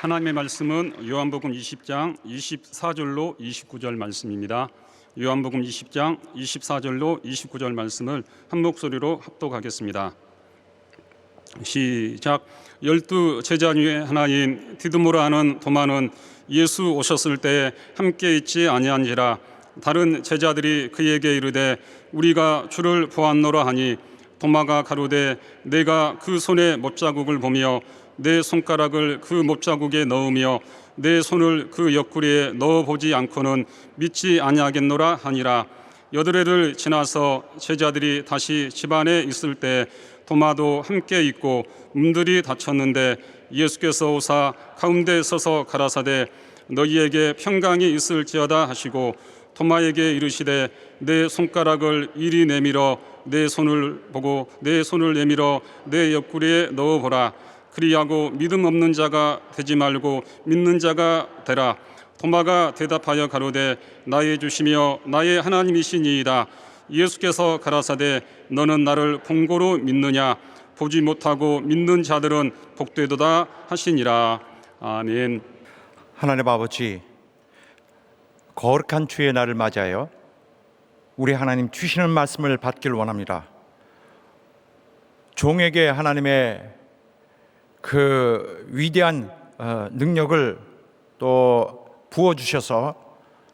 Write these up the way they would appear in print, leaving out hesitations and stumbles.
하나님의 말씀은 요한복음 20장 24절로 29절 말씀입니다. 요한복음 20장 24절로 29절 말씀을 한 목소리로 합독하겠습니다. 시작. 12 제자 중에 하나인 디드모라 하는 도마는 예수 오셨을 때 함께 있지 아니한지라. 다른 제자들이 그에게 이르되 우리가 주를 보았노라 하니 도마가 가로되 내가 그 손의 못자국을 보며 내 손가락을 그 못자국에 넣으며 내 손을 그 옆구리에 넣어보지 않고는 믿지 아니하겠노라 하니라. 여드레를 지나서 제자들이 다시 집안에 있을 때 도마도 함께 있고 문들이 닫혔는데 예수께서 오사 가운데 서서 가라사대 너희에게 평강이 있을지어다 하시고 도마에게 이르시되 내 손가락을 이리 내밀어 내 손을 보고 내 손을 내밀어 내 옆구리에 넣어보라. 그리하고 믿음 없는 자가 되지 말고 믿는 자가 되라. 도마가 대답하여 가로되 나의 주시며 나의 하나님이시니이다. 예수께서 가라사대 너는 나를 본고로 믿느냐? 보지 못하고 믿는 자들은 복되도다 하시니라. 아멘. 하나님 아버지, 거룩한 주의 날을 맞이하여 우리 하나님 주시는 말씀을 받길 원합니다. 종에게 하나님의 그 위대한 능력을 또 부어주셔서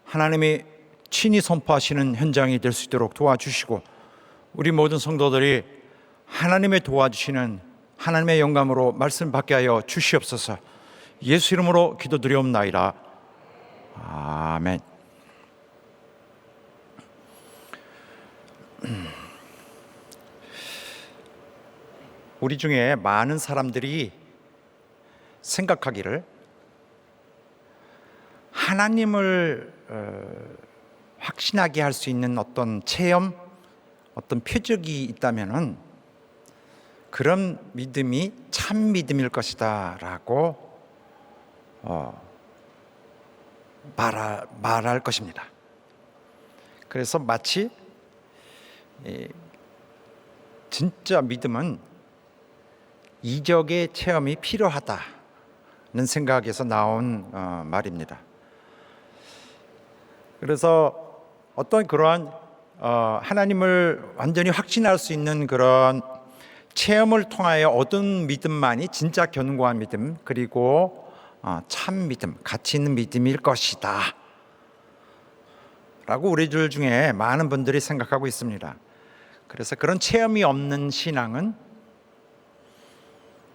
하나님이 친히 선포하시는 현장이 될 수 있도록 도와주시고 우리 모든 성도들이 하나님의 도와주시는 하나님의 영감으로 말씀 받게 하여 주시옵소서. 예수 이름으로 기도드리옵나이다. 아멘. 우리 중에 많은 사람들이 생각하기를 하나님을 확신하게 할 수 있는 어떤 체험, 어떤 표적이 있다면은 그런 믿음이 참 믿음일 것이다 라고 말할 것입니다. 그래서 마치 진짜 믿음은 이적의 체험이 필요하다는 생각에서 나온 말입니다. 그래서 어떤 그러한 하나님을 완전히 확신할 수 있는 그런 체험을 통하여 얻은 믿음만이 진짜 견고한 믿음, 그리고 참 믿음, 가치 있는 믿음일 것이다 라고 우리들 중에 많은 분들이 생각하고 있습니다. 그래서 그런 체험이 없는 신앙은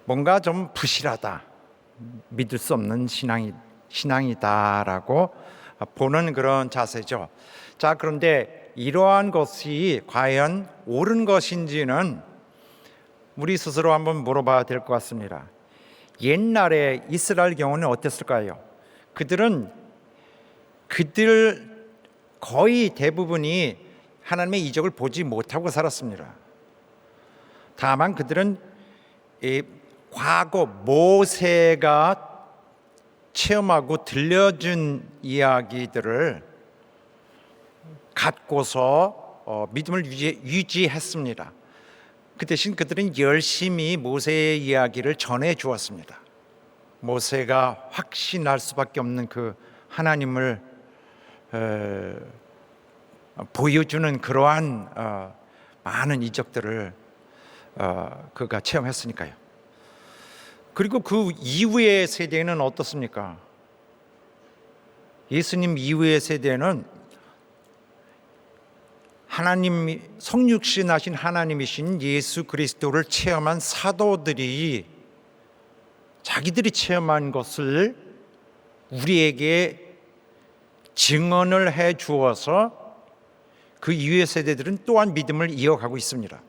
뭔가 좀 부실하다, 믿을 수 없는 신앙이다라고 보는 그런 자세죠. 자, 그런데 이러한 것이 과연 옳은 것인지는 우리 스스로 한번 물어봐야 될 것 같습니다. 옛날에 이스라엘 경우는 어땠을까요? 그들 거의 대부분이 하나님의 이적을 보지 못하고 살았습니다. 다만 그들은 과거 모세가 체험하고 들려준 이야기들을 갖고서 믿음을 유지했습니다. 그 대신 그들은 열심히 모세의 이야기를 전해 주었습니다. 모세가 확신할 수밖에 없는 그 하나님을 보여주는 그러한 많은 이적들을 그가 체험했으니까요. 그리고 그 이후의 세대는 어떻습니까? 예수님 이후의 세대는 하나님 성육신 하신 하나님이신 예수 그리스도를 체험한 사도들이 자기들이 체험한 것을 우리에게 증언을 해 주어서 그 이후의 세대들은 또한 믿음을 이어가고 있습니다.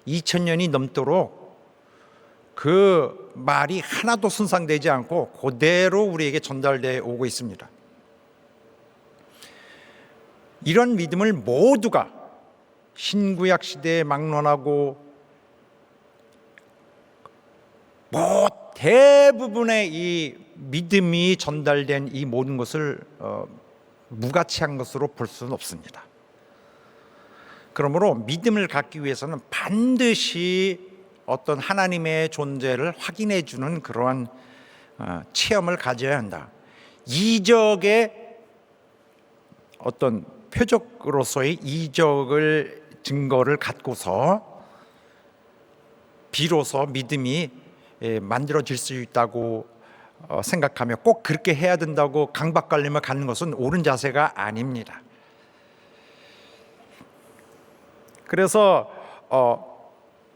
2000년이 넘도록 그 말이 하나도 손상되지 않고 그대로 우리에게 전달되어 오고 있습니다. 이런 믿음을 모두가 신구약 시대에 막론하고 대부분의 이 믿음이 전달된 이 모든 것을 무가치한 것으로 볼 수는 없습니다. 그러므로 믿음을 갖기 위해서는 반드시 어떤 하나님의 존재를 확인해 주는 그러한 체험을 가져야 한다. 이적의 어떤 표적으로서의 이적을 증거를 갖고서 비로소 믿음이 만들어질 수 있다고 생각하며 꼭 그렇게 해야 된다고 강박관념을 갖는 것은 옳은 자세가 아닙니다. 그래서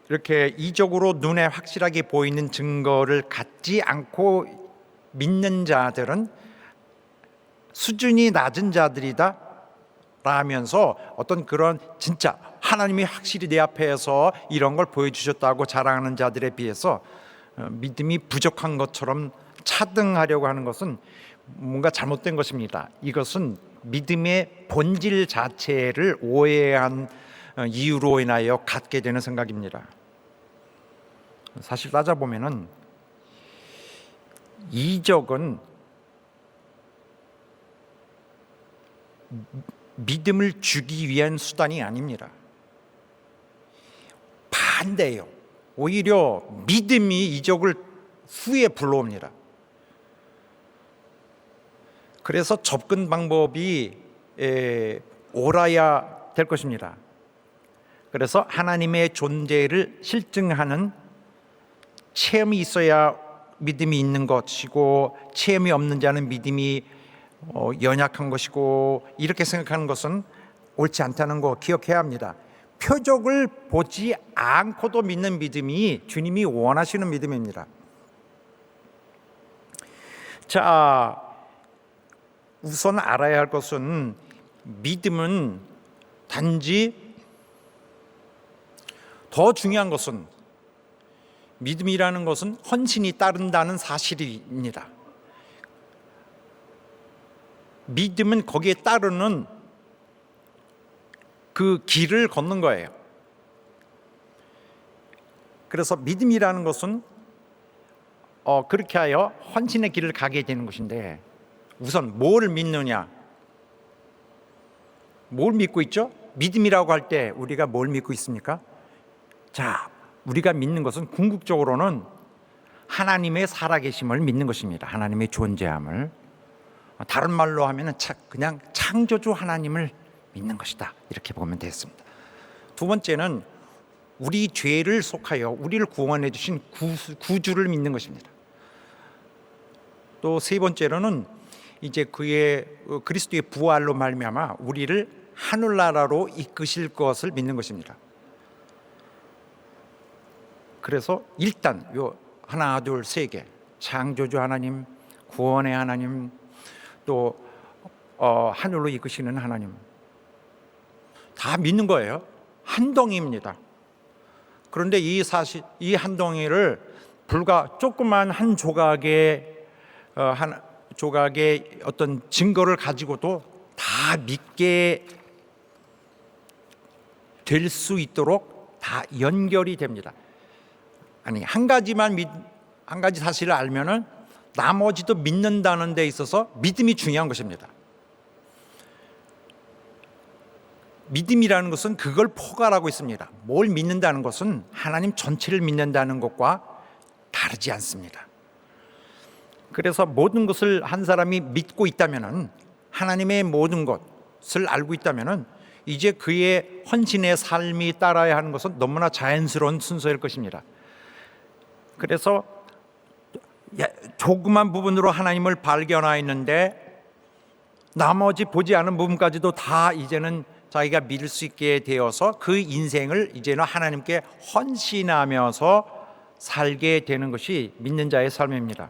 이렇게 이적으로 눈에 확실하게 보이는 증거를 갖지 않고 믿는 자들은 수준이 낮은 자들이다 라면서 어떤 그런 진짜 하나님이 확실히 내 앞에서 이런 걸 보여주셨다고 자랑하는 자들에 비해서 믿음이 부족한 것처럼 차등하려고 하는 것은 뭔가 잘못된 것입니다. 이것은 믿음의 본질 자체를 오해한 이유로 인하여 갖게 되는 생각입니다. 사실 따져보면은 이적은 믿음을 주기 위한 수단이 아닙니다. 반대예요. 오히려 믿음이 이적을 후에 불러옵니다. 그래서 접근 방법이 옳아야 될 것입니다. 그래서 하나님의 존재를 실증하는 체험이 있어야 믿음이 있는 것이고, 체험이 없는 자는 믿음이 연약한 것이고, 이렇게 생각하는 것은 옳지 않다는 거 기억해야 합니다. 표적을 보지 않고도 믿는 믿음이 주님이 원하시는 믿음입니다. 자, 우선 알아야 할 것은 믿음은 단지 더 중요한 것은 믿음이라는 것은 헌신이 따른다는 사실입니다. 믿음은 거기에 따르는 그 길을 걷는 거예요. 그래서 믿음이라는 것은 그렇게 하여 헌신의 길을 가게 되는 것인데, 우선 뭘 믿느냐? 뭘 믿고 있죠? 믿음이라고 할 때 우리가 뭘 믿고 있습니까? 자, 우리가 믿는 것은 궁극적으로는 하나님의 살아계심을 믿는 것입니다. 하나님의 존재함을. 다른 말로 하면은 그냥 창조주 하나님을 믿는 것이다, 이렇게 보면 되겠습니다. 두 번째는 우리 죄를 속하여 우리를 구원해 주신 구주를 믿는 것입니다. 또 세 번째로는 이제 그의 그리스도의 부활로 말미암아 우리를 하늘나라로 이끄실 것을 믿는 것입니다. 그래서 일단 요 하나 둘 세 개, 창조주 하나님, 구원의 하나님, 또 하늘로 이끄시는 하나님, 다 믿는 거예요. 한 덩이입니다. 그런데 이 한 덩이를 불과 조그만 한 조각의 어떤 증거를 가지고도 다 믿게 될 수 있도록 다 연결이 됩니다. 아니, 한 가지 사실을 알면은 나머지도 믿는다는 데 있어서 믿음이 중요한 것입니다. 믿음이라는 것은 그걸 포괄하고 있습니다. 뭘 믿는다는 것은 하나님 전체를 믿는다는 것과 다르지 않습니다. 그래서 모든 것을 한 사람이 믿고 있다면은, 하나님의 모든 것을 알고 있다면은, 이제 그의 헌신의 삶이 따라야 하는 것은 너무나 자연스러운 순서일 것입니다. 그래서 조그만 부분으로 하나님을 발견하였는데 나머지 보지 않은 부분까지도 다 이제는 자기가 믿을 수 있게 되어서 그 인생을 이제는 하나님께 헌신하면서 살게 되는 것이 믿는 자의 삶입니다.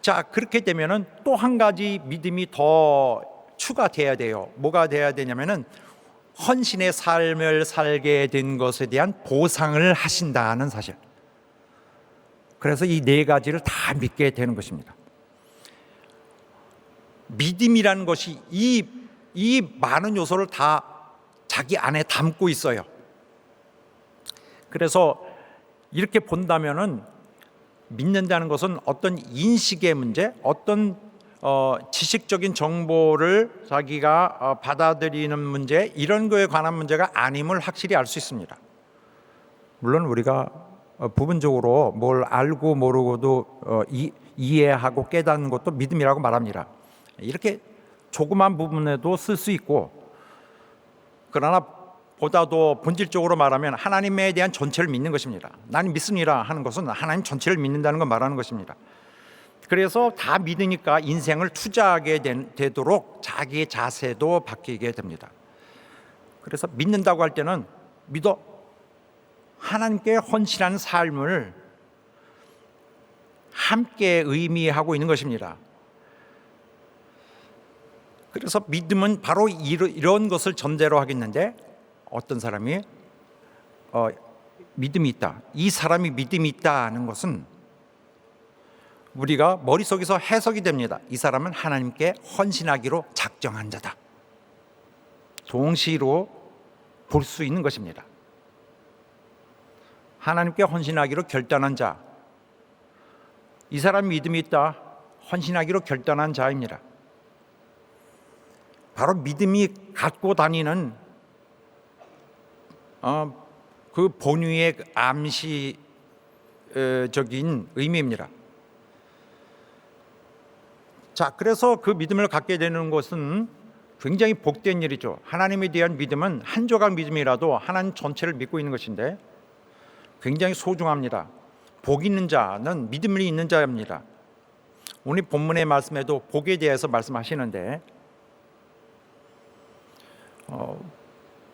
자, 그렇게 되면은 또 한 가지 믿음이 더 추가돼야 돼요. 뭐가 돼야 되냐면은 헌신의 삶을 살게 된 것에 대한 보상을 하신다는 사실. 그래서 이 네 가지를 다 믿게 되는 것입니다. 믿음이라는 것이 이 많은 요소를 다 자기 안에 담고 있어요. 그래서 이렇게 본다면은 믿는다는 것은 어떤 인식의 문제, 어떤 지식적인 정보를 자기가 받아들이는 문제, 이런 거에 관한 문제가 아님을 확실히 알 수 있습니다. 물론 우리가 부분적으로 뭘 알고 모르고도 이해하고 깨닫는 것도 믿음이라고 말합니다. 이렇게 조그만 부분에도 쓸 수 있고, 그러나 보다도 본질적으로 말하면 하나님에 대한 전체를 믿는 것입니다. 나는 믿습니다 하는 것은 하나님 전체를 믿는다는 걸 말하는 것입니다. 그래서 다 믿으니까 인생을 투자하게 되도록 자기의 자세도 바뀌게 됩니다. 그래서 믿는다고 할 때는 하나님께 헌신한 삶을 함께 의미하고 있는 것입니다. 그래서 믿음은 바로 이런 것을 전제로 하겠는데, 어떤 사람이 믿음이 있다, 이 사람이 믿음이 있다는 것은 우리가 머릿속에서 해석이 됩니다. 이 사람은 하나님께 헌신하기로 작정한 자다. 동시로 볼 수 있는 것입니다. 하나님께 헌신하기로 결단한 자, 이 사람 믿음이 있다, 헌신하기로 결단한 자입니다. 바로 믿음이 갖고 다니는 그 본위의 암시적인 의미입니다. 자, 그래서 그 믿음을 갖게 되는 것은 굉장히 복된 일이죠. 하나님에 대한 믿음은 한 조각 믿음이라도 하나님 전체를 믿고 있는 것인데 굉장히 소중합니다. 복 있는 자는 믿음이 있는 자입니다. 오늘 본문의 말씀에도 복에 대해서 말씀하시는데,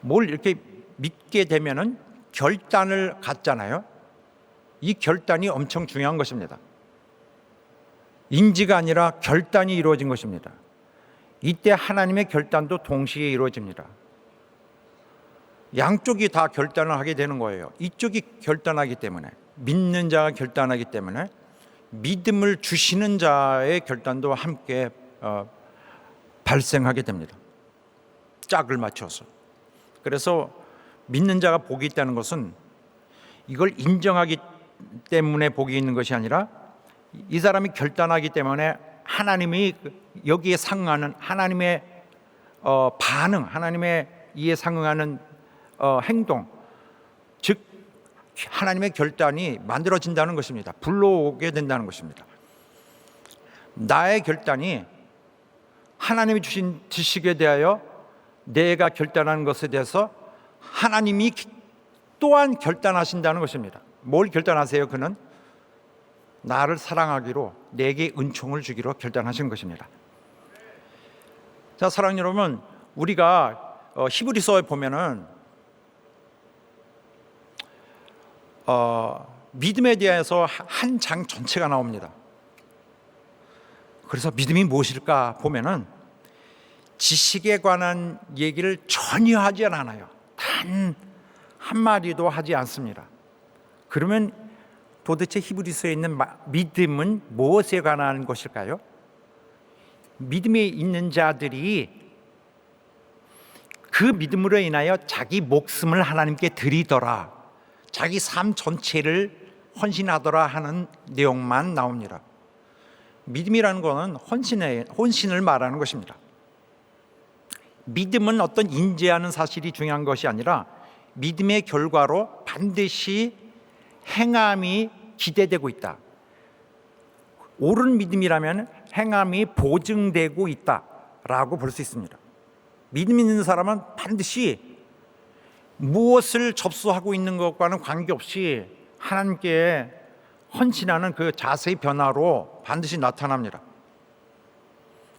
뭘 이렇게 믿게 되면은 결단을 갖잖아요. 이 결단이 엄청 중요한 것입니다. 인지가 아니라 결단이 이루어진 것입니다. 이때 하나님의 결단도 동시에 이루어집니다. 양쪽이 다 결단을 하게 되는 거예요. 이쪽이 결단하기 때문에, 믿는 자가 결단하기 때문에 믿음을 주시는 자의 결단도 함께 발생하게 됩니다. 짝을 맞춰서. 그래서 믿는 자가 복이 있다는 것은 이걸 인정하기 때문에 복이 있는 것이 아니라 이 사람이 결단하기 때문에 하나님이 여기에 상응하는 하나님의 반응, 하나님의 이에 상응하는 행동, 즉 하나님의 결단이 만들어진다는 것입니다. 불러오게 된다는 것입니다. 나의 결단이 하나님이 주신 지식에 대하여 내가 결단하는 것에 대해서 하나님이 또한 결단하신다는 것입니다. 뭘 결단하세요? 그는 나를 사랑하기로, 내게 은총을 주기로 결단하신 것입니다. 자, 사랑하는 여러분, 우리가 히브리서에 보면은 믿음에 대해서 한 장 전체가 나옵니다. 그래서 믿음이 무엇일까 보면은 지식에 관한 얘기를 전혀 하지 않아요. 단 한마디도 하지 않습니다. 그러면 도대체 히브리서에 있는 믿음은 무엇에 관한 것일까요? 믿음이 있는 자들이 그 믿음으로 인하여 자기 목숨을 하나님께 드리더라, 자기 삶 전체를 헌신하더라 하는 내용만 나옵니다. 믿음이라는 것은 헌신을 말하는 것입니다. 믿음은 어떤 인지하는 사실이 중요한 것이 아니라 믿음의 결과로 반드시 행함이 기대되고 있다. 옳은 믿음이라면 행함이 보증되고 있다라고 볼 수 있습니다. 믿음 있는 사람은 반드시 무엇을 접수하고 있는 것과는 관계없이 하나님께 헌신하는 그 자세의 변화로 반드시 나타납니다.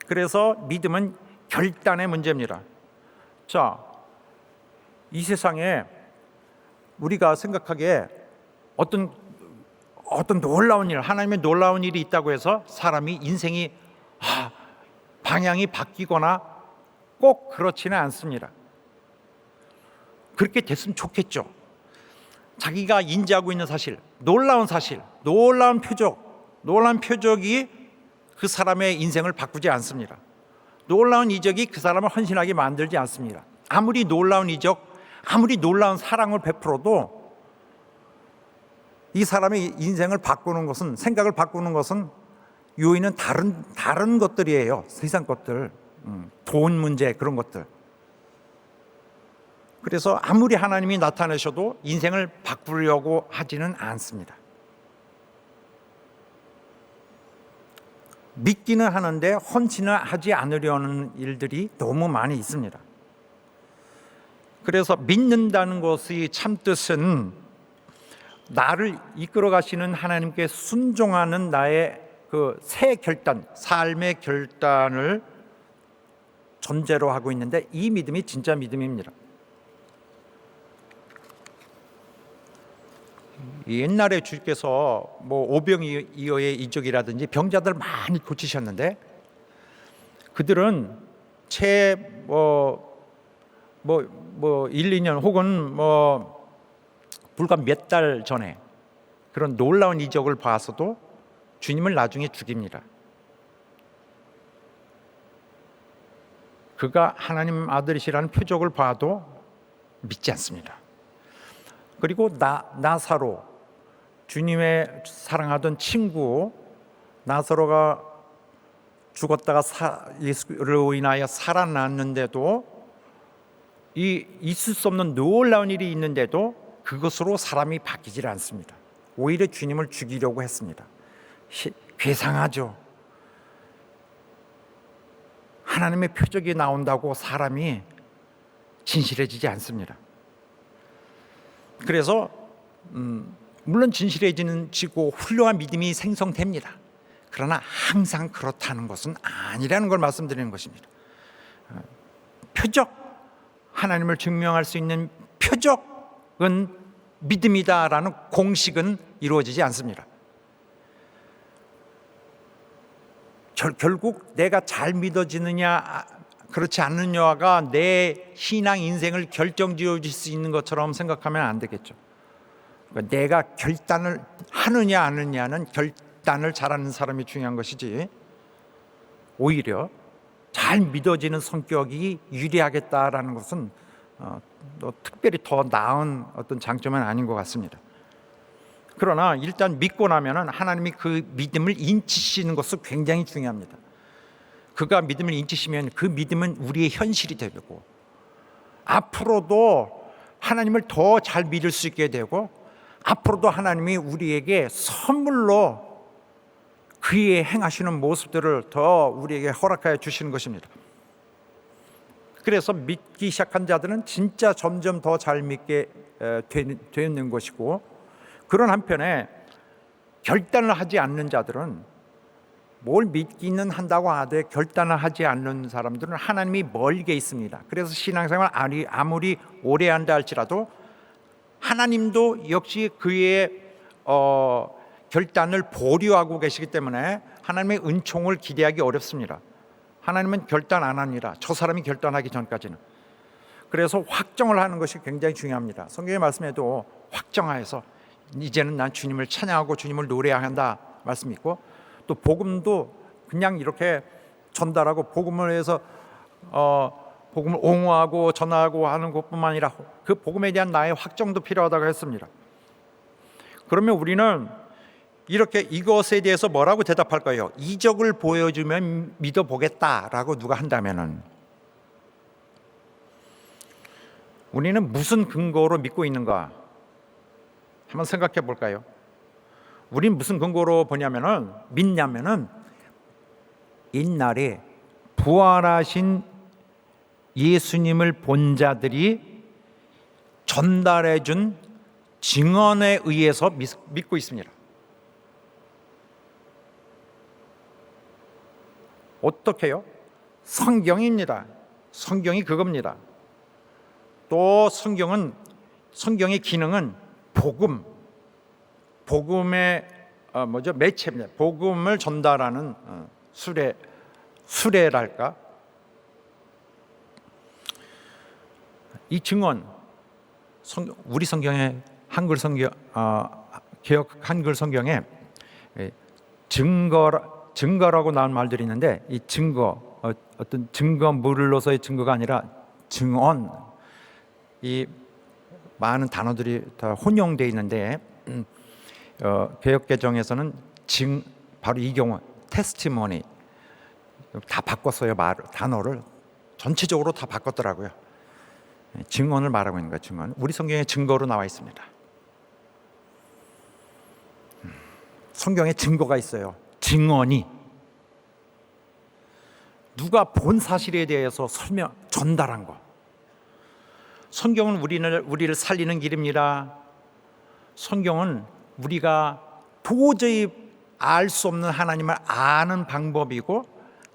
그래서 믿음은 결단의 문제입니다. 자, 이 세상에 우리가 생각하기에 어떤 놀라운 일, 하나님의 놀라운 일이 있다고 해서 사람이 인생이 방향이 바뀌거나 꼭 그렇지는 않습니다. 그렇게 됐으면 좋겠죠. 자기가 인지하고 있는 사실, 놀라운 표적이 그 사람의 인생을 바꾸지 않습니다. 놀라운 이적이 그 사람을 헌신하게 만들지 않습니다. 아무리 놀라운 이적, 아무리 놀라운 사랑을 베풀어도 이 사람의 인생을 바꾸는 것은, 생각을 바꾸는 것은 요인은 다른 것들이에요. 세상 것들, 돈 문제, 그런 것들. 그래서 아무리 하나님이 나타내셔도 인생을 바꾸려고 하지는 않습니다. 믿기는 하는데 헌신을 하지 않으려는 일들이 너무 많이 있습니다. 그래서 믿는다는 것의 참뜻은 나를 이끌어 가시는 하나님께 순종하는 나의 그 새 결단, 삶의 결단을 전제로 하고 있는데, 이 믿음이 진짜 믿음입니다. 옛날에 주께서 뭐 오병이어의 이적이라든지 병자들 많이 고치셨는데, 그들은 채 1, 2년 혹은 불과 몇 달 전에 그런 놀라운 이적을 봐서도 주님을 나중에 죽입니다. 그가 하나님 아들이시라는 표적을 봐도 믿지 않습니다. 그리고 나사로, 주님의 사랑하던 친구 나사로가 죽었다가 예수로 인하여 살아났는데도, 이 있을 수 없는 놀라운 일이 있는데도 그것으로 사람이 바뀌질 않습니다. 오히려 주님을 죽이려고 했습니다. 괴상하죠. 하나님의 표적이 나온다고 사람이 진실해지지 않습니다. 그래서 물론 진실해지고 훌륭한 믿음이 생성됩니다. 그러나 항상 그렇다는 것은 아니라는 걸 말씀드리는 것입니다. 표적, 하나님을 증명할 수 있는 표적은 믿음이다라는 공식은 이루어지지 않습니다. 결국 내가 잘 믿어지느냐 그렇지 않느냐가 내 신앙 인생을 결정지어 줄 수 있는 것처럼 생각하면 안 되겠죠. 그러니까 내가 결단을 하느냐 안 하느냐는 결단을 잘하는 사람이 중요한 것이지, 오히려 잘 믿어지는 성격이 유리하겠다라는 것은 특별히 더 나은 어떤 장점은 아닌 것 같습니다. 그러나 일단 믿고 나면은 하나님이 그 믿음을 인치시는 것은 굉장히 중요합니다. 그가 믿음을 인치시면 그 믿음은 우리의 현실이 되고, 앞으로도 하나님을 더 잘 믿을 수 있게 되고, 앞으로도 하나님이 우리에게 선물로 그의 행하시는 모습들을 더 우리에게 허락하여 주시는 것입니다. 그래서 믿기 시작한 자들은 진짜 점점 더 잘 믿게 되는 것이고, 그런 한편에 결단을 하지 않는 자들은, 뭘 믿기는 한다고 하되 결단을 하지 않는 사람들은 하나님이 멀게 있습니다. 그래서 신앙생활 아무리 오래 한다 할지라도 하나님도 역시 그의 결단을 보류하고 계시기 때문에 하나님의 은총을 기대하기 어렵습니다. 하나님은 결단 안 합니다. 저 사람이 결단하기 전까지는. 그래서 확정을 하는 것이 굉장히 중요합니다. 성경의 말씀에도 확정하여서 이제는 난 주님을 찬양하고 주님을 노래한다 말씀이 있고, 또 복음도 그냥 이렇게 전달하고 복음을 해서 복음을 옹호하고 전하고 하는 것뿐만 아니라 그 복음에 대한 나의 확정도 필요하다고 했습니다. 그러면 우리는 이렇게 이것에 대해서 뭐라고 대답할까요? 이적을 보여주면 믿어보겠다라고 누가 한다면은, 우리는 무슨 근거로 믿고 있는가 한번 생각해 볼까요? 우린 무슨 근거로 믿냐면은 옛날에 부활하신 예수님을 본 자들이 전달해 준 증언에 의해서 믿고 있습니다. 어떻게요? 성경입니다. 성경이 그겁니다. 또 성경의 기능은 복음의 매체입니다. 복음을 전달하는 수레랄까? 이 증언, 우리 성경에 한글 성경 개역 한글 성경에 증거라고 나온 말들이 있는데, 이 증거, 어떤 증거물로서의 증거가 아니라 증언, 이 많은 단어들이 다 혼용되어 있는데, 개역개정에서는 바로 이 경우 테스티모니 다 바꿨어요. 단어를 전체적으로 다 바꿨더라고요. 증언을 말하고 있는 거예요. 증언. 우리 성경에 증거로 나와 있습니다. 성경에 증거가 있어요. 증언이. 누가 본 사실에 대해서 전달한 거. 성경은 우리를 살리는 길입니다. 성경은 우리가 도저히 알 수 없는 하나님을 아는 방법이고,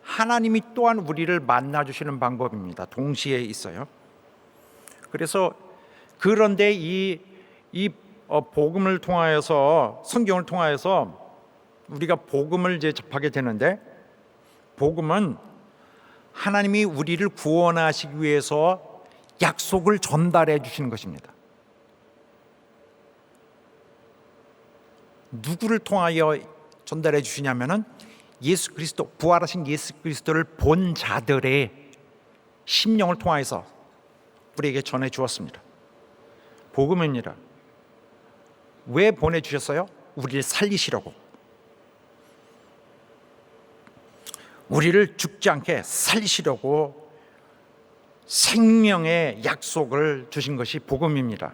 하나님이 또한 우리를 만나주시는 방법입니다. 동시에 있어요. 그래서 그런데 이 복음을 통하여서, 성경을 통하여서 우리가 복음을 이제 접하게 되는데, 복음은 하나님이 우리를 구원하시기 위해서 약속을 전달해 주시는 것입니다. 누구를 통하여 전달해 주시냐면은 예수 그리스도, 부활하신 예수 그리스도를 본 자들의 심령을 통하여서 우리에게 전해 주었습니다. 복음입니다. 왜 보내주셨어요? 우리를 살리시려고. 우리를 죽지 않게 살리시려고 생명의 약속을 주신 것이 복음입니다.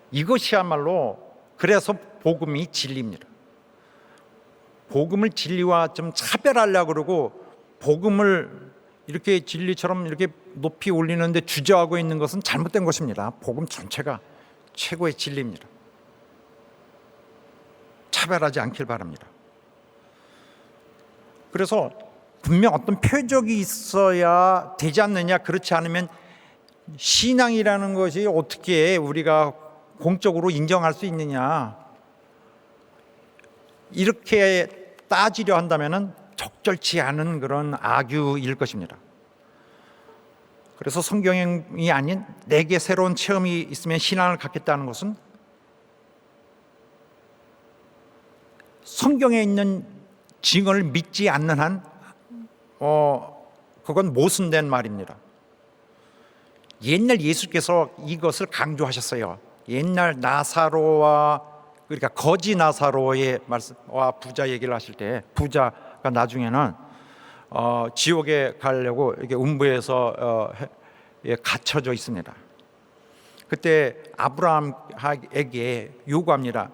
이것이야말로, 그래서 복음이 진리입니다. 복음을 진리와 좀 차별하려고 그러고, 복음을 이렇게 진리처럼 이렇게 높이 올리는데 주저하고 있는 것은 잘못된 것입니다. 복음 전체가 최고의 진리입니다. 차별하지 않길 바랍니다. 그래서 분명 어떤 표적이 있어야 되지 않느냐, 그렇지 않으면 신앙이라는 것이 어떻게 우리가 공적으로 인정할 수 있느냐, 이렇게 따지려 한다면 적절치 않은 그런 악유일 것입니다. 그래서 성경이 아닌 내게 새로운 체험이 있으면 신앙을 갖겠다는 것은 성경에 있는 증언을 믿지 않는 한 그건 모순된 말입니다. 옛날 예수께서 이것을 강조하셨어요. 옛날 나사로와, 그러니까 거지 나사로의 말씀과 부자 얘기를 하실 때, 부자가 나중에는 지옥에 가려고 이렇게 음부에서 갇혀져 있습니다. 그때 아브라함에게 요구합니다.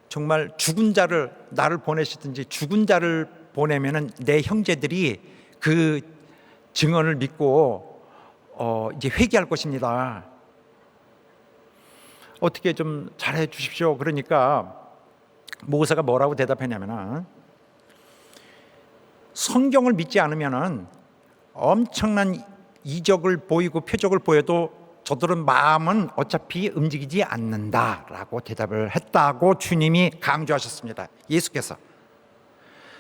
정말 죽은 자를, 나를 보내시든지 죽은 자를 보내면은 내 형제들이 그 증언을 믿고 이제 회개할 것입니다. 어떻게 좀 잘해 주십시오. 그러니까 모세가 뭐라고 대답했냐면은, 성경을 믿지 않으면은 엄청난 이적을 보이고 표적을 보여도 저들은 마음은 어차피 움직이지 않는다라고 대답을 했다고 주님이 강조하셨습니다. 예수께서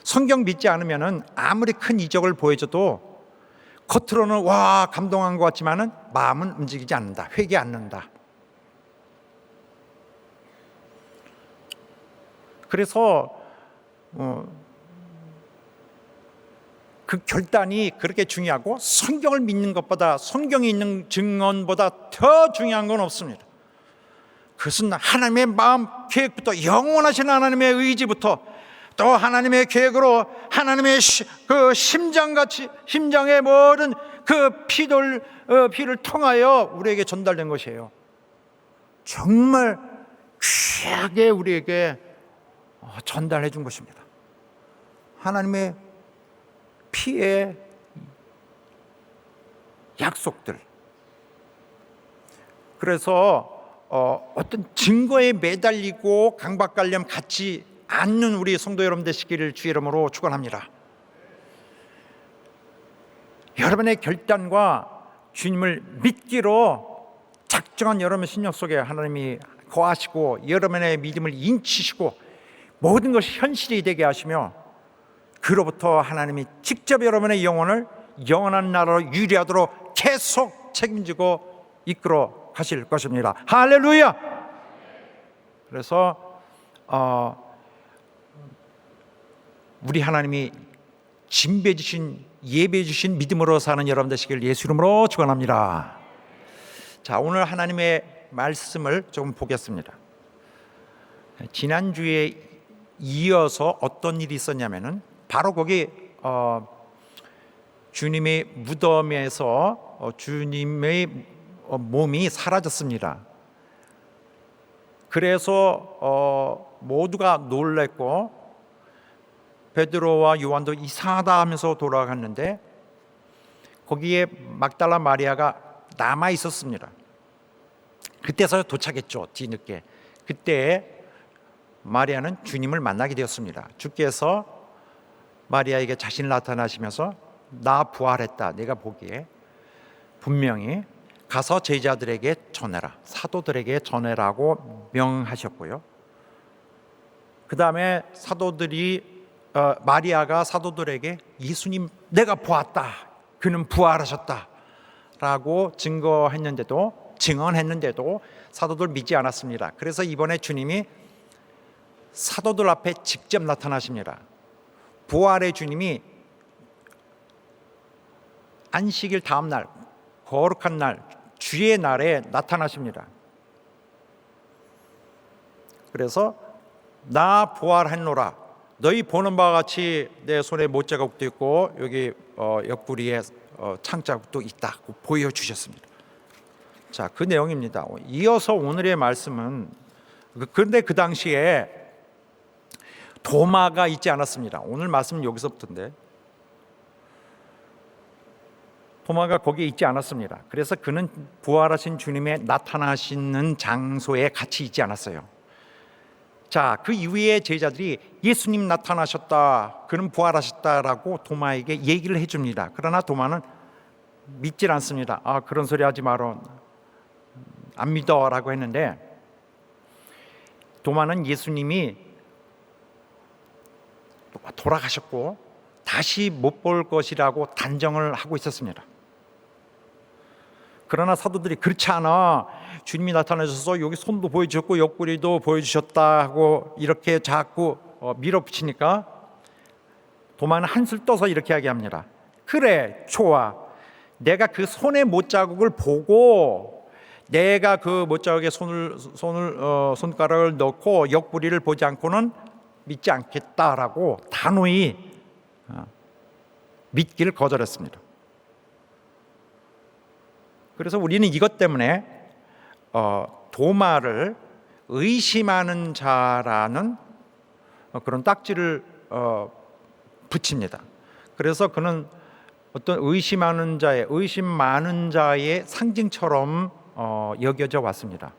성경 믿지 않으면은 아무리 큰 이적을 보여줘도 겉으로는 와 감동한 것 같지만은 마음은 움직이지 않는다, 회개 않는다. 그래서 그 결단이 그렇게 중요하고, 성경을 믿는 것보다, 성경에 있는 증언보다 더 중요한 건 없습니다. 그것은 하나님의 마음 계획부터, 영원하신 하나님의 의지부터, 또 하나님의 계획으로 하나님의 그 심장의 모든 그 피를 통하여 우리에게 전달된 것이에요. 정말 귀하게 우리에게 전달해 준 것입니다. 하나님의 피의 약속들. 그래서 어떤 증거에 매달리고 강박관념 갖지 않는 우리 성도 여러분 되시기를 주의 이름으로 축원합니다. 여러분의 결단과 주님을 믿기로 작정한 여러분의 신령 속에 하나님이 거하시고, 여러분의 믿음을 인치시고 모든 것이 현실이 되게 하시며, 그로부터 하나님이 직접 여러분의 영혼을 영원한 나라로 유리하도록 계속 책임지고 이끌어 가실 것입니다. 할렐루야. 그래서 우리 하나님이 진배 주신, 예배 주신 믿음으로 사는 여러분 되시길 예수 이름으로 축원합니다. 자, 오늘 하나님의 말씀을 조금 보겠습니다. 지난주에 이어서 어떤 일이 있었냐면은, 바로 거기 주님의 무덤에서 주님의 몸이 사라졌습니다. 그래서 모두가 놀랐고, 베드로와 요한도 이상하다 하면서 돌아갔는데 거기에 막달라 마리아가 남아 있었습니다. 그때서 도착했죠. 뒤늦게. 그때 마리아는 주님을 만나게 되었습니다. 주께서 마리아에게 자신을 나타나시면서 나 부활했다. 내가 보기에 분명히 가서 제자들에게 전해라. 사도들에게 전해라고 명하셨고요. 그 다음에 마리아가 사도들에게 예수님 내가 보았다. 그는 부활하셨다. 라고 증언했는데도 사도들 믿지 않았습니다. 그래서 이번에 주님이 사도들 앞에 직접 나타나십니다. 부활의 주님이 안식일 다음 날, 거룩한 날, 주의 날에 나타나십니다. 그래서 나 부활했노라. 너희 보는 바와 같이 내 손에 못자국도 있고 여기 옆구리에 창자국도 있다고 보여주셨습니다. 자, 그 내용입니다. 이어서 오늘의 말씀은 그런데 그 당시에 도마가 있지 않았습니다. 오늘 말씀은 여기서부터인데 도마가 거기에 있지 않았습니다. 그래서 그는 부활하신 주님의 나타나시는 장소에 같이 있지 않았어요. 자, 그 이후에 제자들이 예수님 나타나셨다, 그는 부활하셨다라고 도마에게 얘기를 해줍니다. 그러나 도마는 믿질 않습니다. 아, 그런 소리 하지 마라, 안 믿어라고 했는데 도마는 예수님이 돌아가셨고 다시 못 볼 것이라고 단정을 하고 있었습니다. 그러나 사도들이 그렇지 않아, 주님이 나타나셔서 여기 손도 보여주셨고 옆구리도 보여주셨다 하고 이렇게 자꾸 밀어붙이니까 도마는 한술 떠서 이렇게 이야기합니다. 그래, 좋아. 내가 그 손의 못자국을 보고 내가 그 못자국에 손가락을 넣고 옆구리를 보지 않고는 믿지 않겠다라고 단호히 믿기를 거절했습니다. 그래서 우리는 이것 때문에 도마를 의심하는 자라는 그런 딱지를 붙입니다. 그래서 그는 어떤 의심 많은 자의 상징처럼 여겨져 왔습니다.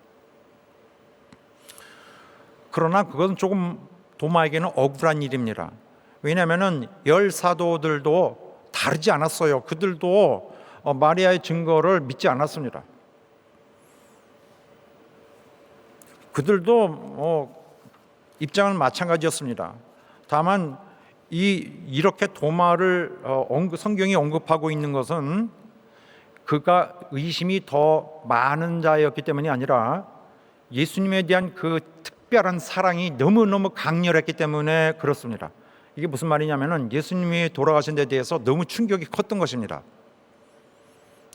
그러나 그건 조금 도마에게는 억울한 일입니다. 왜냐하면 10사도들도 다르지 않았어요. 그들도 마리아의 증거를 믿지 않았습니다. 그들도 입장은 마찬가지였습니다. 다만 이렇게 도마를 성경이 언급하고 있는 것은 그가 의심이 더 많은 자였기 때문이 아니라 예수님에 대한 그 특별한 사랑이 너무너무 강렬했기 때문에 그렇습니다. 이게 무슨 말이냐면 예수님이 돌아가신 데 대해서 너무 충격이 컸던 것입니다.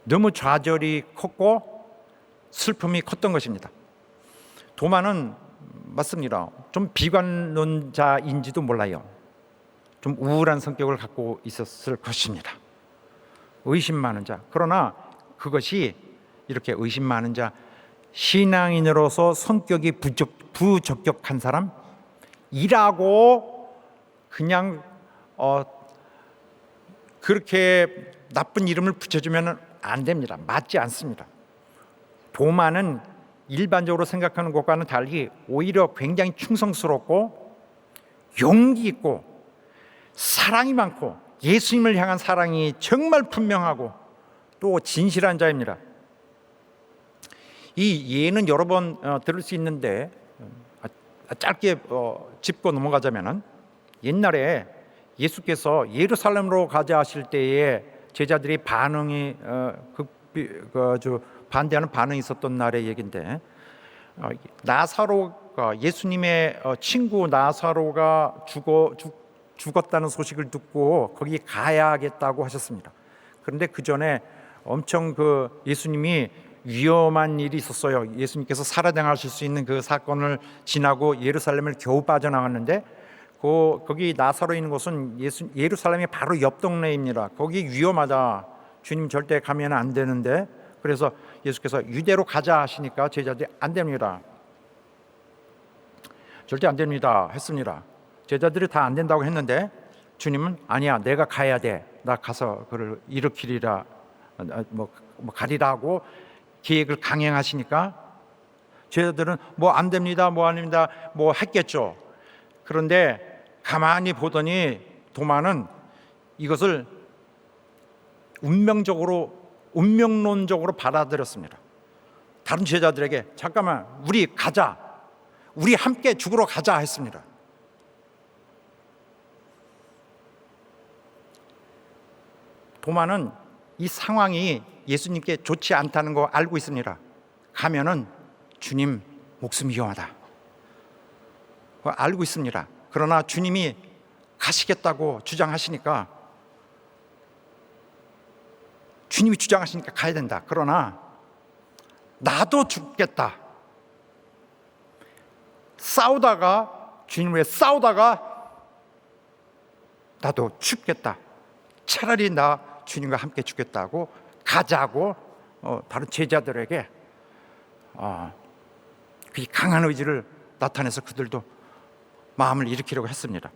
너무 좌절이 컸고 슬픔이 컸던 것입니다. 도마는 맞습니다. 좀 비관론자인지도 몰라요. 좀 우울한 성격을 갖고 있었을 것입니다. 의심 많은 자. 그러나 그것이 이렇게 의심 많은 자, 신앙인으로서 성격이 부적격한 사람이라고 그냥 그렇게 나쁜 이름을 붙여주면 안 됩니다. 맞지 않습니다. 도마는 일반적으로 생각하는 것과는 달리 오히려 굉장히 충성스럽고 용기 있고 사랑이 많고 예수님을 향한 사랑이 정말 분명하고 또 진실한 자입니다. 이 예는 여러 번 들을 수 있는데 짧게 짚고 넘어가자면은 옛날에 예수께서 예루살렘으로 가자 하실 때에 제자들이 반응이 반대하는 반응이 있었던 날의 얘기인데 나사로가 예수님의 친구 나사로가 죽었다는 소식을 듣고 거기 가야겠다고 하셨습니다. 그런데 그 전에 엄청 예수님이 위험한 일이 있었어요. 예수님께서 살아당하실 수 있는 그 사건을 지나고 예루살렘을 겨우 빠져나갔는데 거기 나사로 있는 곳은 예루살렘이 바로 옆 동네입니다. 거기 위험하다. 주님 절대 가면 안 되는데 그래서 예수께서 유대로 가자 하시니까 제자들이 안 됩니다. 절대 안 됩니다 했습니다. 제자들이 다 안 된다고 했는데 주님은 아니야, 내가 가야 돼. 나 가서 그를 일으키리라, 가리라 하고 계획을 강행하시니까 제자들은 뭐 안 됩니다, 뭐 아닙니다, 뭐 했겠죠. 그런데 가만히 보더니 도마는 이것을 운명론적으로 받아들였습니다. 다른 제자들에게 잠깐만, 우리 가자, 우리 함께 죽으러 가자 했습니다. 도마는 이 상황이 예수님께 좋지 않다는 거 알고 있습니다. 가면은 주님 목숨 위험하다, 그거 알고 있습니다. 그러나 주님이 가시겠다고 주장하시니까 가야 된다. 그러나 나도 죽겠다. 주님 위해 싸우다가 나도 죽겠다. 차라리 나 주님과 함께 죽겠다고 가자고 다른 제자들에게 그 강한 의지를 나타내서 그들도 마음을 일으키려고 했습니다.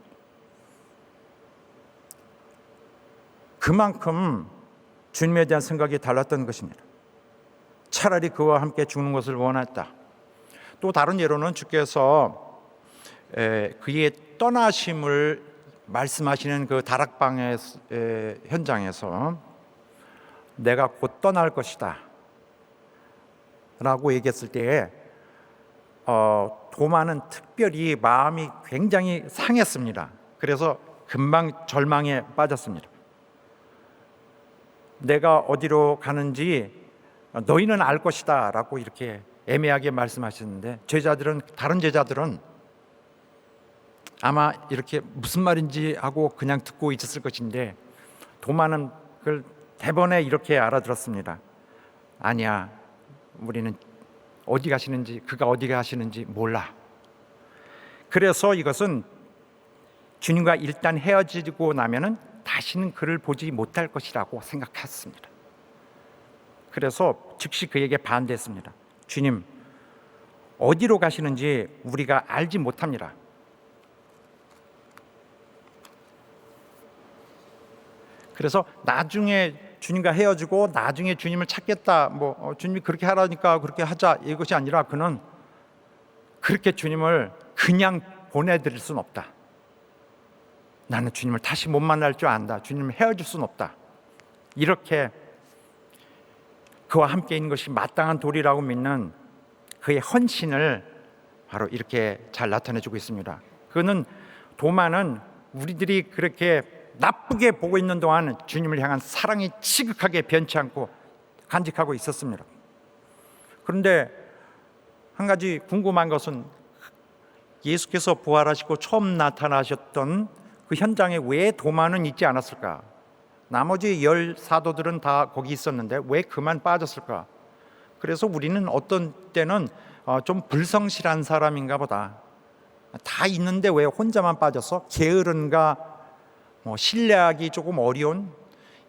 그만큼 주님에 대한 생각이 달랐던 것입니다. 차라리 그와 함께 죽는 것을 원했다. 또 다른 예로는 주께서 그의 떠나심을 말씀하시는 그 다락방의 현장에서 내가 곧 떠날 것이다 라고 얘기했을 때에 도마는 특별히 마음이 굉장히 상했습니다. 그래서 금방 절망에 빠졌습니다. 내가 어디로 가는지 너희는 알 것이다 라고 이렇게 애매하게 말씀하시는데 다른 제자들은 아마 이렇게 무슨 말인지 하고 그냥 듣고 있었을 것인데 도마는 그걸 대번에 이렇게 알아들었습니다. 아니야, 우리는 그가 어디 가시는지 몰라. 그래서 이것은 주님과 일단 헤어지고 나면은 다시는 그를 보지 못할 것이라고 생각했습니다. 그래서 즉시 그에게 반대했습니다. 주님, 어디로 가시는지 우리가 알지 못합니다. 그래서 나중에 주님과 헤어지고 나중에 주님을 찾겠다, 주님이 그렇게 하라니까 그렇게 하자, 이것이 아니라 그는 그렇게 주님을 그냥 보내드릴 수는 없다. 나는 주님을 다시 못 만날 줄 안다. 주님을 헤어질 수는 없다. 이렇게 그와 함께 있는 것이 마땅한 도리라고 믿는 그의 헌신을 바로 이렇게 잘 나타내주고 있습니다. 도마는 우리들이 그렇게 나쁘게 보고 있는 동안 주님을 향한 사랑이 지극하게 변치 않고 간직하고 있었습니다. 그런데 한 가지 궁금한 것은 예수께서 부활하시고 처음 나타나셨던 그 현장에 왜 도마는 있지 않았을까? 나머지 10 사도들은 다 거기 있었는데 왜 그만 빠졌을까? 그래서 우리는 어떤 때는 좀 불성실한 사람인가 보다, 다 있는데 왜 혼자만 빠져서 게으른가, 신뢰하기 조금 어려운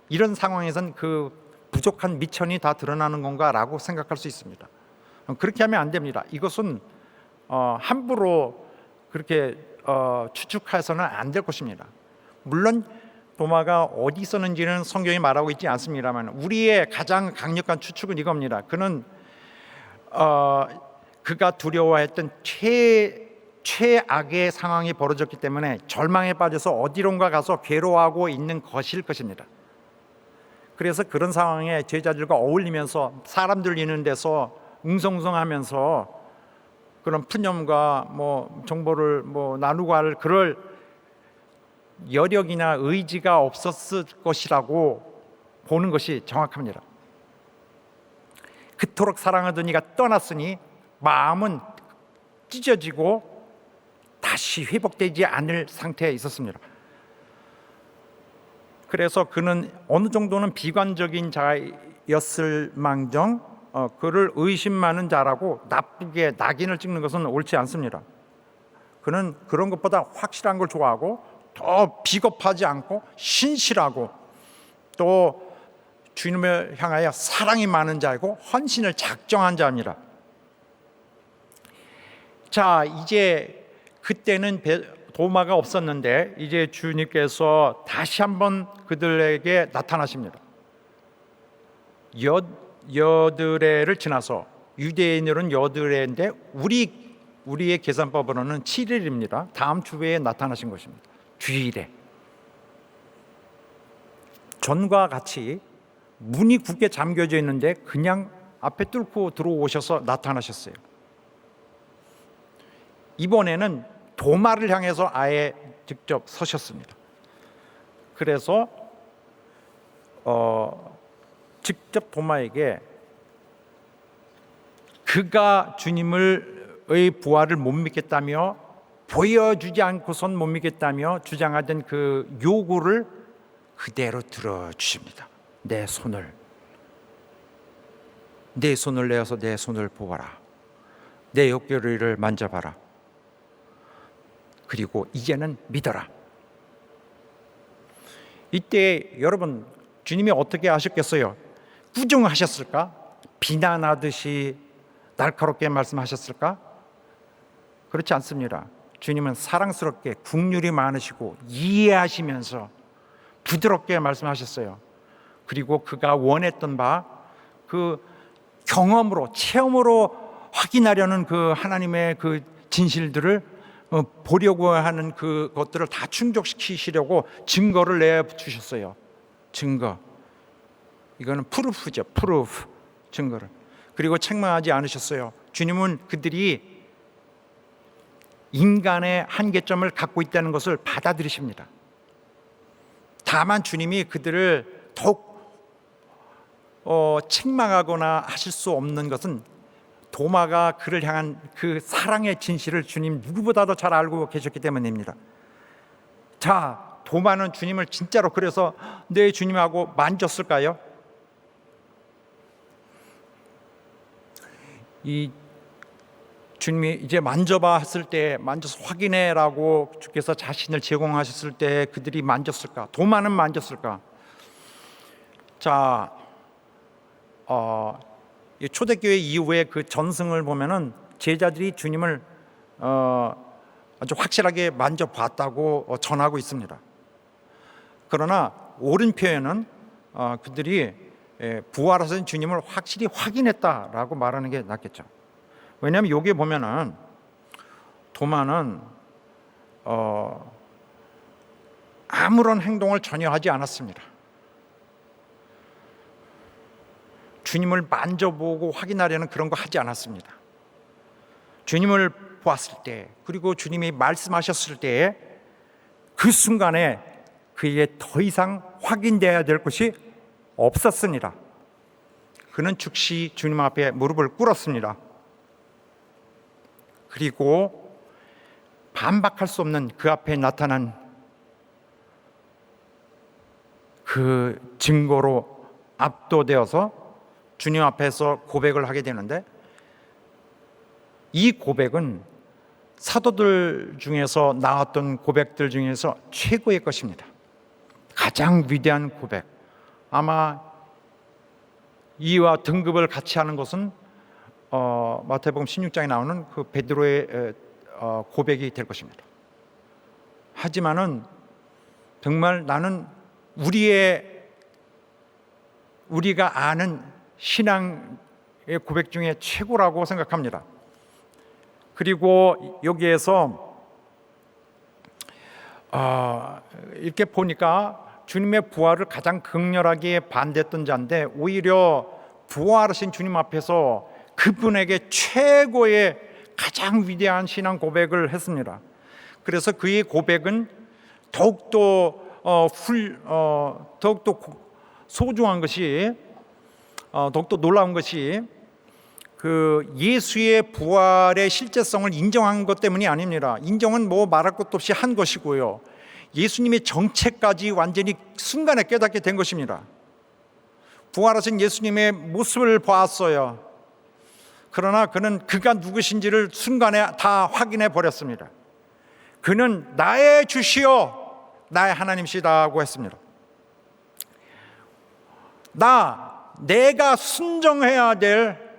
이런 상황에선 그 부족한 미천이 다 드러나는 건가 라고 생각할 수 있습니다. 그렇게 하면 안 됩니다. 이것은 함부로 그렇게 추측해서는 안 될 것입니다. 물론 도마가 어디 있었는지는 성경이 말하고 있지 않습니다만 우리의 가장 강력한 추측은 이겁니다. 그가 두려워했던 최악의 상황이 벌어졌기 때문에 절망에 빠져서 어디론가 가서 괴로워하고 있는 것일 것입니다. 그래서 그런 상황에 제자들과 어울리면서 사람들 있는 데서 웅성웅성하면서 그런 푸념과 정보를 나누고 할 그럴 여력이나 의지가 없었을 것이라고 보는 것이 정확합니다. 그토록 사랑하던 이가 떠났으니 마음은 찢어지고 다시 회복되지 않을 상태에 있었습니다. 그래서 그는 어느 정도는 비관적인 자였을 망정 그를 의심 많은 자라고 나쁘게 낙인을 찍는 것은 옳지 않습니다. 그는 그런 것보다 확실한 걸 좋아하고 더 비겁하지 않고 신실하고 또 주님을 향하여 사랑이 많은 자이고 헌신을 작정한 자입니다. 자, 이제 그때는 도마가 없었는데 이제 주님께서 다시 한번 그들에게 나타나십니다. 여드레를 지나서, 유대인들은 여드레인데 우리의 계산법으로는 7일입니다. 다음 주에 나타나신 것입니다. 주일에. 전과 같이 문이 굳게 잠겨져 있는데 그냥 앞에 뚫고 들어오셔서 나타나셨어요. 이번에는 도마를 향해서 아예 직접 서셨습니다. 그래서 직접 도마에게 그가 주님의 부활을 못 믿겠다며, 보여주지 않고선 못 믿겠다며 주장하던 그 요구를 그대로 들어주십니다. 내 손을 내어서 내 손을 보아라. 내 옆구리를 만져봐라. 그리고 이제는 믿어라. 이때 여러분, 주님이 어떻게 하셨겠어요? 꾸중하셨을까? 비난하듯이 날카롭게 말씀하셨을까? 그렇지 않습니다. 주님은 사랑스럽게, 국률이 많으시고 이해하시면서 부드럽게 말씀하셨어요. 그리고 그가 원했던 바, 그 경험으로, 체험으로 확인하려는 그 하나님의 그 진실들을 보려고 하는 그것들을 다 충족시키시려고 증거를 내주셨어요. 증거. 이거는 프루프죠. 프루프. 증거를. 그리고 책망하지 않으셨어요. 주님은 그들이 인간의 한계점을 갖고 있다는 것을 받아들이십니다. 다만 주님이 그들을 더욱 책망하거나 하실 수 없는 것은, 도마가 그를 향한 그 사랑의 진실을 주님 누구보다도 잘 알고 계셨기 때문입니다. 자, 도마는 주님을 진짜로 그래서 내 주님하고 만졌을까요? 이 주님이 이제 만져봐 했을 때, 만져서 확인해라고 주께서 자신을 제공하셨을 때 그들이 만졌을까? 도마는 만졌을까? 자, 초대교회 이후에 그 전승을 보면은 제자들이 주님을 아주 확실하게 만져봤다고 전하고 있습니다. 그러나 옳은 표현은 그들이 부활하신 주님을 확실히 확인했다라고 말하는 게 낫겠죠. 왜냐하면 여기 보면은 도마는 아무런 행동을 전혀 하지 않았습니다. 주님을 만져보고 확인하려는 그런 거 하지 않았습니다. 주님을 보았을 때, 그리고 주님이 말씀하셨을 때 그 순간에 그에게 더 이상 확인되어야 될 것이 없었습니다. 그는 즉시 주님 앞에 무릎을 꿇었습니다. 그리고 반박할 수 없는 그 앞에 나타난 그 증거로 압도되어서 주님 앞에서 고백을 하게 되는데, 이 고백은 사도들 중에서 나왔던 고백들 중에서 최고의 것입니다. 가장 위대한 고백. 아마 이와 등급을 같이 하는 것은 마태복음 16장에 나오는 그 베드로의 고백이 될 것입니다. 하지만은 정말 나는 우리가 아는 신앙의 고백 중에 최고라고 생각합니다. 그리고 여기에서 이렇게 보니까 주님의 부활을 가장 극렬하게 반대했던 자인데, 오히려 부활하신 주님 앞에서 그분에게 최고의 가장 위대한 신앙 고백을 했습니다. 그래서 그의 고백은 더욱더 소중한 것이, 더욱더 놀라운 것이 그 예수의 부활의 실제성을 인정한 것 때문이 아닙니다. 인정은 뭐 말할 것도 없이 한 것이고요. 예수님의 정체까지 완전히 순간에 깨닫게 된 것입니다. 부활하신 예수님의 모습을 보았어요. 그러나 그는 그가 누구신지를 순간에 다 확인해 버렸습니다. 그는 나의 주시오, 나의 하나님이시다고 했습니다. 내가 순종해야 될,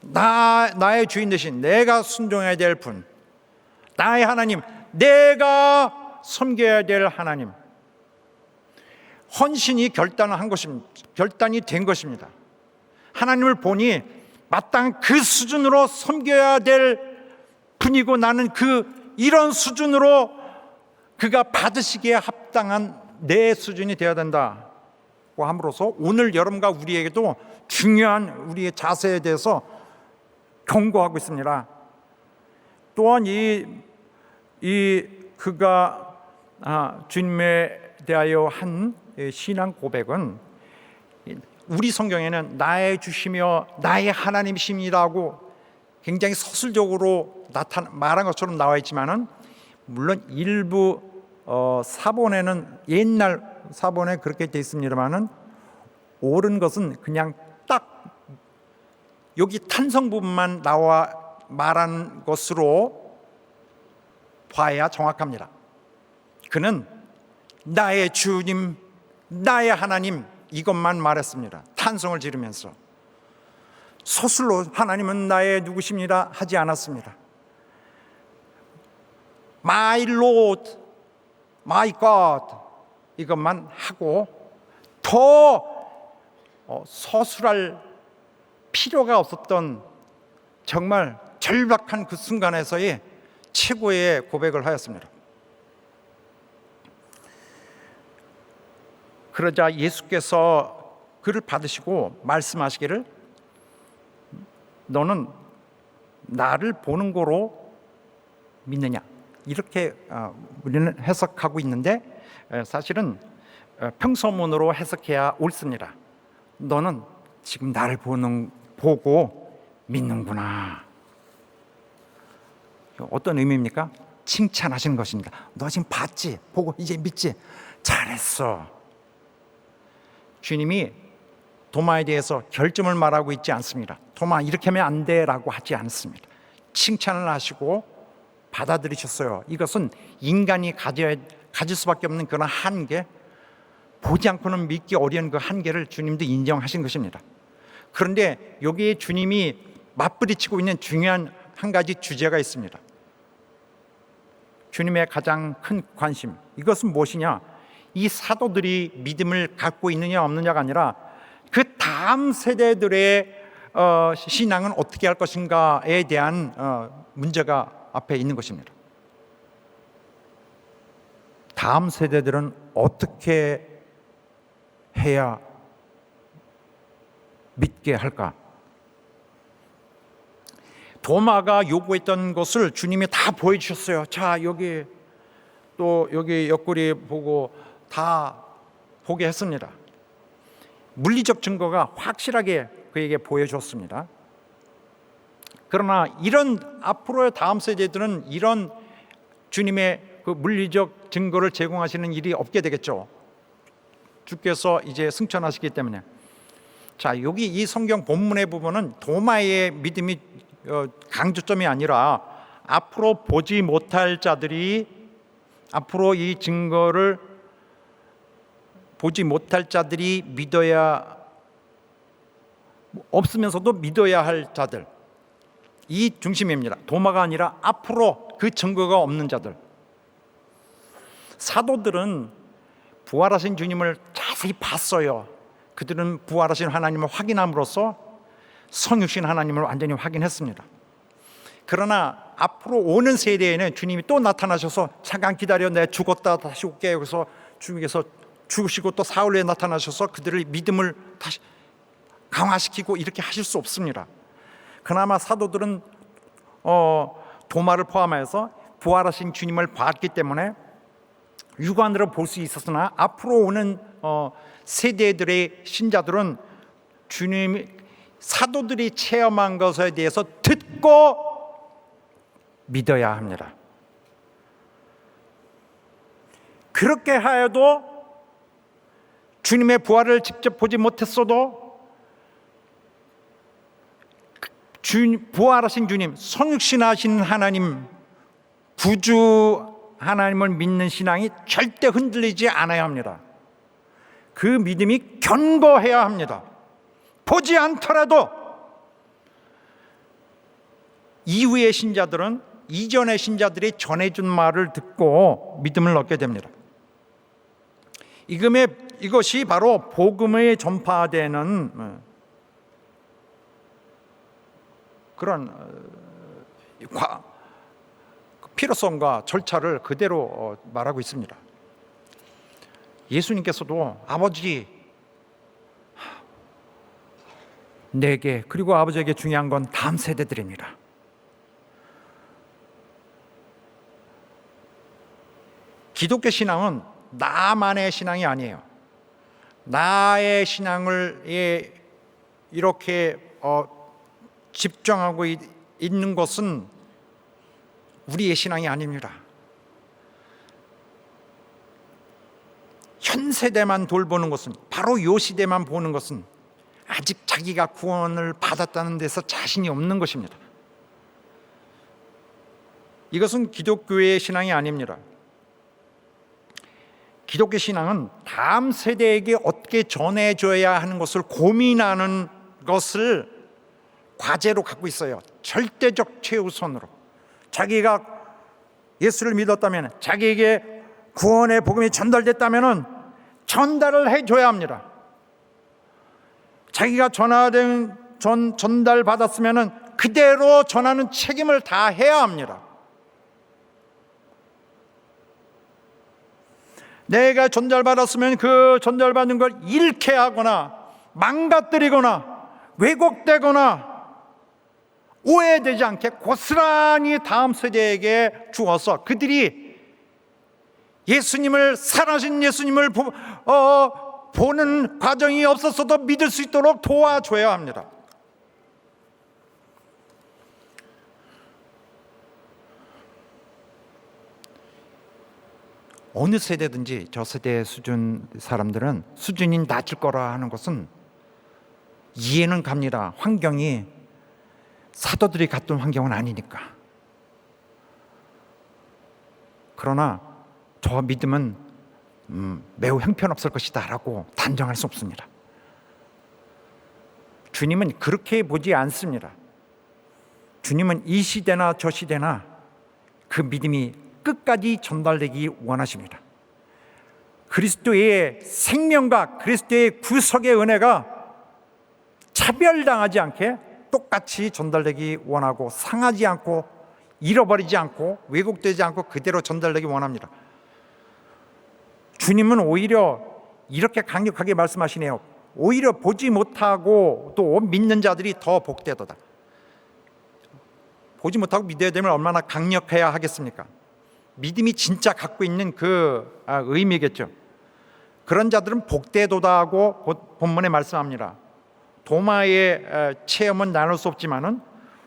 나의 주인 대신 내가 순종해야 될 분, 나의 하나님, 내가 섬겨야 될 하나님, 헌신이 결단한 것입니다. 결단이 된 것입니다. 하나님을 보니 마땅한 그 수준으로 섬겨야 될 분이고 나는 이런 수준으로 그가 받으시기에 합당한 내 수준이 되어야 된다고 함으로써 오늘 여러분과 우리에게도 중요한 우리의 자세에 대해서 경고하고 있습니다. 또한 그가 주님에 대하여 한 신앙 고백은 우리 성경에는 나의 주시며 나의 하나님이십니다고 굉장히 서술적으로 말한 것처럼 나와 있지만은 물론 일부 사본에는 옛날 사본에 그렇게 돼 있습니다만은 옳은 것은 그냥 딱 여기 탄성 부분만 나와 말한 것으로 봐야 정확합니다. 그는 나의 주님, 나의 하나님 이것만 말했습니다. 탄성을 지르면서 서술로 하나님은 나의 누구십니다 하지 않았습니다. My Lord, My God 이것만 하고 더 서술할 필요가 없었던 정말 절박한 그 순간에서의 최고의 고백을 하였습니다. 그러자 예수께서 그를 받으시고 말씀하시기를 너는 나를 보는 거로 믿느냐 이렇게 우리는 해석하고 있는데 사실은 평서문으로 해석해야 옳습니다. 너는 지금 나를 보고 믿는구나. 어떤 의미입니까? 칭찬하시는 것입니다. 너 지금 봤지? 보고 이제 믿지? 잘했어. 주님이 도마에 대해서 결점을 말하고 있지 않습니다. 도마 이렇게 하면 안 돼라고 하지 않습니다. 칭찬을 하시고 받아들이셨어요. 이것은 인간이 가질 수밖에 없는 그런 한계, 보지 않고는 믿기 어려운 그 한계를 주님도 인정하신 것입니다. 그런데 여기에 주님이 맞부딪히고 있는 중요한 한 가지 주제가 있습니다. 주님의 가장 큰 관심, 이것은 무엇이냐? 이 사도들이 믿음을 갖고 있느냐 없느냐가 아니라 그 다음 세대들의 신앙은 어떻게 할 것인가에 대한 문제가 앞에 있는 것입니다. 다음 세대들은 어떻게 해야 믿게 할까? 도마가 요구했던 것을 주님이 다 보여주셨어요. 자, 여기 옆구리 보고 다 보게 했습니다. 물리적 증거가 확실하게 그에게 보여줬습니다. 그러나 이런 앞으로의 다음 세대들은 이런 주님의 그 물리적 증거를 제공하시는 일이 없게 되겠죠. 주께서 이제 승천하시기 때문에. 자, 여기 이 성경 본문의 부분은 도마의 믿음이 강조점이 아니라 앞으로 보지 못할 자들이 앞으로 이 증거를 보지 못할 자들이 믿어야 없으면서도 믿어야 할 자들, 이 중심입니다. 도마가 아니라 앞으로 그 증거가 없는 자들. 사도들은 부활하신 주님을 자세히 봤어요. 그들은 부활하신 하나님을 확인함으로써 성육신 하나님을 완전히 확인했습니다. 그러나 앞으로 오는 세대에는 주님이 또 나타나셔서 잠깐 기다려, 내가 죽었다 다시 올게. 그래서 주님께서 죽으시고 또 사흘 후에 나타나셔서 그들의 믿음을 다시 강화시키고 이렇게 하실 수 없습니다. 그나마 사도들은 도마를 포함해서 부활하신 주님을 봤기 때문에 육안으로 볼 수 있었으나 앞으로 오는 세대들의 신자들은 주님, 사도들이 체험한 것에 대해서 듣고 믿어야 합니다. 그렇게 하여도 주님의 부활을 직접 보지 못했어도 부활하신 주님, 성육신하신 하나님, 구주 하나님을 믿는 신앙이 절대 흔들리지 않아야 합니다. 그 믿음이 견고해야 합니다. 보지 않더라도 이후의 신자들은 이전의 신자들이 전해준 말을 듣고 믿음을 얻게 됩니다. 이것이 바로 복음의 전파되는 그런 필요성과 절차를 그대로 말하고 있습니다. 예수님께서도 아버지, 내게 그리고 아버지에게 중요한 건 다음 세대들입니다. 기독교 신앙은 나만의 신앙이 아니에요. 나의 신앙을 이렇게 집중하고 있는 것은 우리의 신앙이 아닙니다. 현 세대만 돌보는 것은, 바로 요 시대만 보는 것은 아직 자기가 구원을 받았다는 데서 자신이 없는 것입니다. 이것은 기독교의 신앙이 아닙니다. 기독교 신앙은 다음 세대에게 어떻게 전해줘야 하는 것을 고민하는 것을 과제로 갖고 있어요. 절대적 최우선으로. 자기가 예수를 믿었다면, 자기에게 구원의 복음이 전달됐다면 전달을 해줘야 합니다. 자기가 전달받았으면 그대로 전하는 책임을 다 해야 합니다. 내가 전달받았으면 그 전달받은 걸 잃게 하거나 망가뜨리거나 왜곡되거나 오해되지 않게 고스란히 다음 세대에게 주어서 그들이 예수님을, 살아신 예수님을 보는 과정이 없었어도 믿을 수 있도록 도와줘야 합니다. 어느 세대든지 저 세대 수준 사람들은 수준이 낮을 거라 하는 것은 이해는 갑니다. 환경이 사도들이 갔던 환경은 아니니까. 그러나 저 믿음은 매우 형편없을 것이다 라고 단정할 수 없습니다. 주님은 그렇게 보지 않습니다. 주님은 이 시대나 저 시대나 그 믿음이 끝까지 전달되기 원하십니다. 그리스도의 생명과 그리스도의 구속의 은혜가 차별당하지 않게 똑같이 전달되기 원하고, 상하지 않고 잃어버리지 않고 왜곡되지 않고 그대로 전달되기 원합니다. 주님은 오히려 이렇게 강력하게 말씀하시네요. 오히려 보지 못하고 또 믿는 자들이 더 복되도다. 보지 못하고 믿어야 되면 얼마나 강력해야 하겠습니까? 믿음이 진짜 갖고 있는 그 의미겠죠. 그런 자들은 복되도다 하고 본문에 말씀합니다. 도마의 체험은 나눌 수 없지만은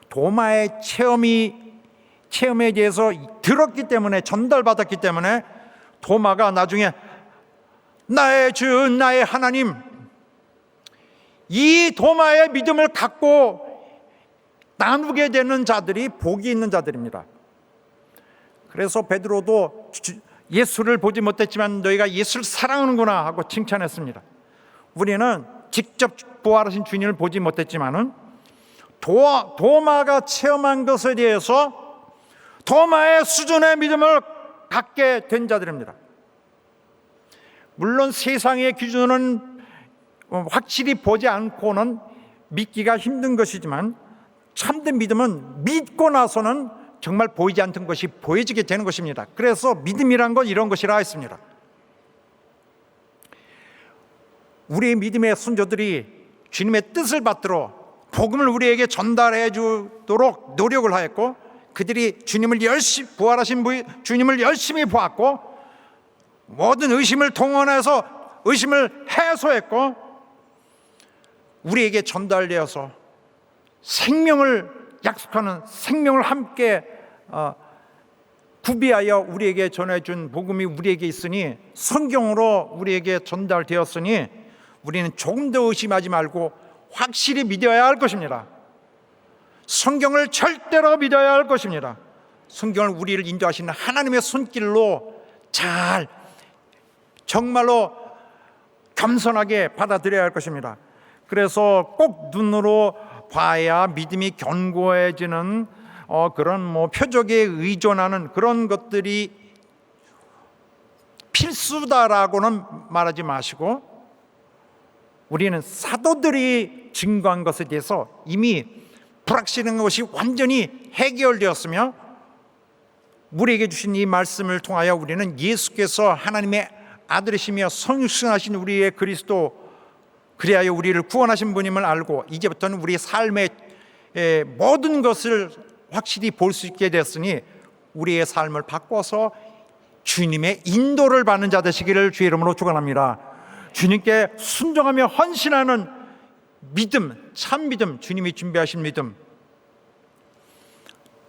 도마의 체험에 대해서 들었기 때문에, 전달받았기 때문에 도마가 나중에 나의 주, 나의 하나님, 이 도마의 믿음을 갖고 나누게 되는 자들이 복이 있는 자들입니다. 그래서 베드로도 예수를 보지 못했지만 너희가 예수를 사랑하는구나 하고 칭찬했습니다. 우리는 직접 부활하신 주님을 보지 못했지만은 도마가 체험한 것에 대해서 도마의 수준의 믿음을 갖게 된 자들입니다. 물론 세상의 기준은 확실히 보지 않고는 믿기가 힘든 것이지만 참된 믿음은 믿고 나서는 정말 보이지 않던 것이 보여지게 되는 것입니다. 그래서 믿음이란 건 이런 것이라 했습니다. 우리의 믿음의 순조들이 주님의 뜻을 받들어 복음을 우리에게 전달해 주도록 노력을 하였고, 그들이 주님을 열심히, 부활하신 주님을 열심히 보았고, 모든 의심을 동원해서 의심을 해소했고, 우리에게 전달되어서 생명을 약속하는, 생명을 함께 구비하여 우리에게 전해준 복음이 우리에게 있으니, 성경으로 우리에게 전달되었으니 우리는 조금 더 의심하지 말고 확실히 믿어야 할 것입니다. 성경을 절대로 믿어야 할 것입니다. 성경을 우리를 인도하시는 하나님의 손길로 잘, 정말로 겸손하게 받아들여야 할 것입니다. 그래서 꼭 눈으로 봐야 믿음이 견고해지는 그런 뭐 표적에 의존하는 그런 것들이 필수다라고는 말하지 마시고, 우리는 사도들이 증거한 것에 대해서 이미 불확실한 것이 완전히 해결되었으며, 우리에게 주신 이 말씀을 통하여 우리는 예수께서 하나님의 아들이시며 성육신하신 우리의 그리스도, 그리하여 우리를 구원하신 분임을 알고 이제부터는 우리 삶의 모든 것을 확실히 볼 수 있게 됐으니 우리의 삶을 바꿔서 주님의 인도를 받는 자 되시기를 주의 이름으로 축원합니다. 주님께 순종하며 헌신하는 믿음, 참 믿음, 주님이 준비하신 믿음.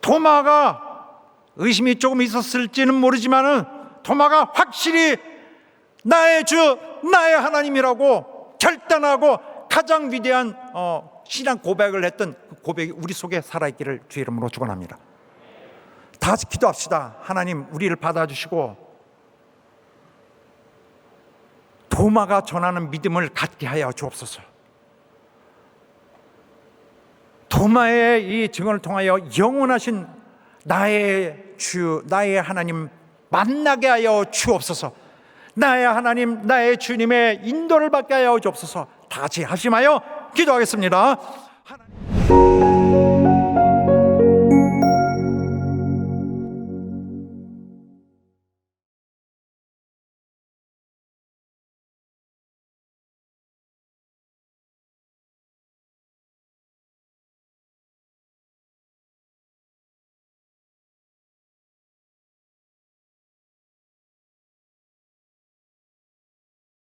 도마가 의심이 조금 있었을지는 모르지만은 도마가 확실히 나의 주, 나의 하나님이라고 결단하고 가장 위대한 신앙 고백을 했던 그 고백이 우리 속에 살아있기를 주의 이름으로 축원합니다. 다 같이 기도합시다. 하나님, 우리를 받아주시고 도마가 전하는 믿음을 갖게 하여 주옵소서. 도마의 이 증언을 통하여 영원하신 나의 주, 나의 하나님 만나게 하여 주옵소서. 나의 하나님, 나의 주님의 인도를 받게 하여 주옵소서. 다 같이 합심하여 기도하겠습니다. 하나님.